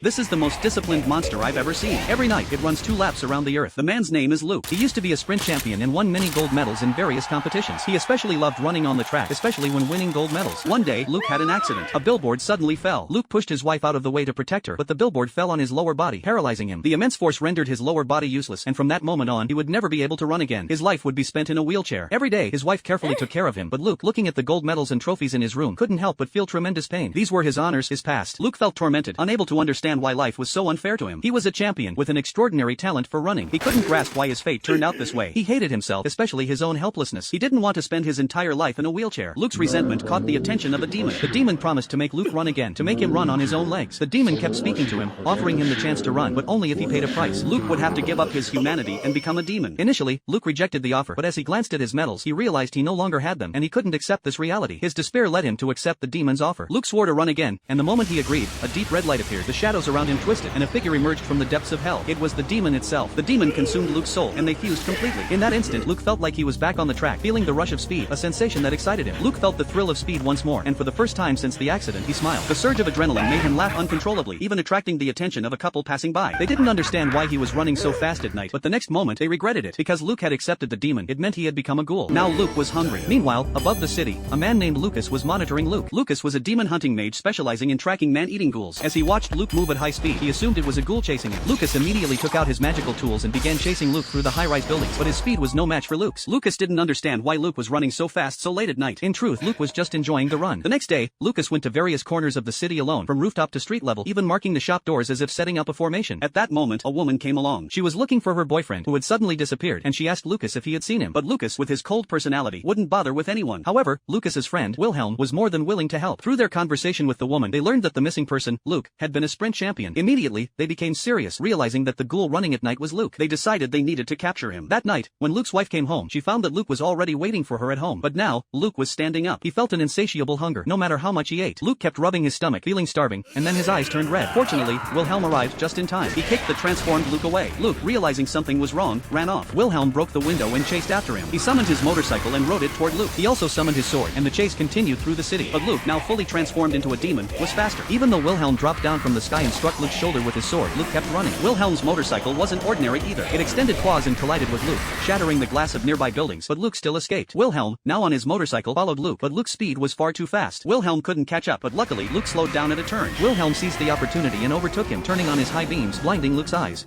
This is the most disciplined monster I've ever seen. Every night it runs 2 laps around the earth. The man's name is Luke. He used to be a sprint champion and won many gold medals in various competitions. He especially loved running on the track, especially when winning gold medals. One day, Luke had an accident. A billboard suddenly fell. Luke pushed his wife out of the way to protect her, but the billboard fell on his lower body, paralyzing him. The immense force rendered his lower body useless, and from that moment on, he would never be able to run again. His life would be spent in a wheelchair. Every day, his wife carefully took care of him, but Luke, looking at the gold medals and trophies in his room, couldn't help but feel tremendous pain. These were his honors, his past. Luke felt tormented, unable to understand why life was so unfair to him. He was a champion with an extraordinary talent for running. He couldn't grasp why his fate turned out this way. He hated himself, especially his own helplessness. He didn't want to spend his entire life in a wheelchair. Luke's resentment caught the attention of a demon. The demon promised to make Luke run again, to make him run on his own legs. The demon kept speaking to him, offering him the chance to run, but only if he paid a price. Luke would have to give up his humanity and become a demon. Initially, Luke rejected the offer, but as he glanced at his medals, he realized he no longer had them, and he couldn't accept this reality. His despair led him to accept the demon's offer. Luke swore to run again, and the moment he agreed, a deep red light appeared. The shadows around him twisted, and a figure emerged from the depths of hell. It was the demon itself. The demon consumed Luke's soul, and they fused completely. In that instant, Luke felt like he was back on the track, feeling the rush of speed, a sensation that excited him. Luke felt the thrill of speed once more, and for the first time since the accident, he smiled. The surge of adrenaline made him laugh uncontrollably, even attracting the attention of a couple passing by. They didn't understand why he was running so fast at night, but the next moment, they regretted it. Because Luke had accepted the demon, it meant he had become a ghoul. Now Luke was hungry. Meanwhile, above the city, a man named Lucas was monitoring Luke. Lucas was a demon hunting mage specializing in tracking man-eating ghouls. As he watched Luke move at high speed, he assumed it was a ghoul chasing him. Lucas immediately took out his magical tools and began chasing Luke through the high-rise buildings, but his speed was no match for Luke's. Lucas didn't understand why Luke was running so fast so late at night. In truth, Luke was just enjoying the run. The next day, Lucas went to various corners of the city alone, from rooftop to street level, even marking the shop doors as if setting up a formation. At that moment, a woman came along. She was looking for her boyfriend, who had suddenly disappeared, and she asked Lucas if he had seen him. But Lucas, with his cold personality, wouldn't bother with anyone. However, Lucas's friend, Wilhelm, was more than willing to help. Through their conversation with the woman, they learned that the missing person, Luke, had been a sprint champion. Immediately, they became serious, realizing that the ghoul running at night was Luke. They decided they needed to capture him. That night, when Luke's wife came home, she found that Luke was already waiting for her at home. But now, Luke was standing up. He felt an insatiable hunger, no matter how much he ate. Luke kept rubbing his stomach, feeling starving, and then his eyes turned red. Fortunately, Wilhelm arrived just in time. He kicked the transformed Luke away. Luke, realizing something was wrong, ran off. Wilhelm broke the window and chased after him. He summoned his motorcycle and rode it toward Luke. He also summoned his sword, and the chase continued through the city. But Luke, now fully transformed into a demon, was faster. Even though Wilhelm dropped down from the sky and struck Luke's shoulder with his sword, Luke kept running. Wilhelm's motorcycle wasn't ordinary either. It extended claws and collided with Luke, shattering the glass of nearby buildings, but Luke still escaped. Wilhelm, now on his motorcycle, followed Luke, but Luke's speed was far too fast. Wilhelm couldn't catch up, but luckily Luke slowed down at a turn. Wilhelm seized the opportunity and overtook him, turning on his high beams, blinding Luke's eyes.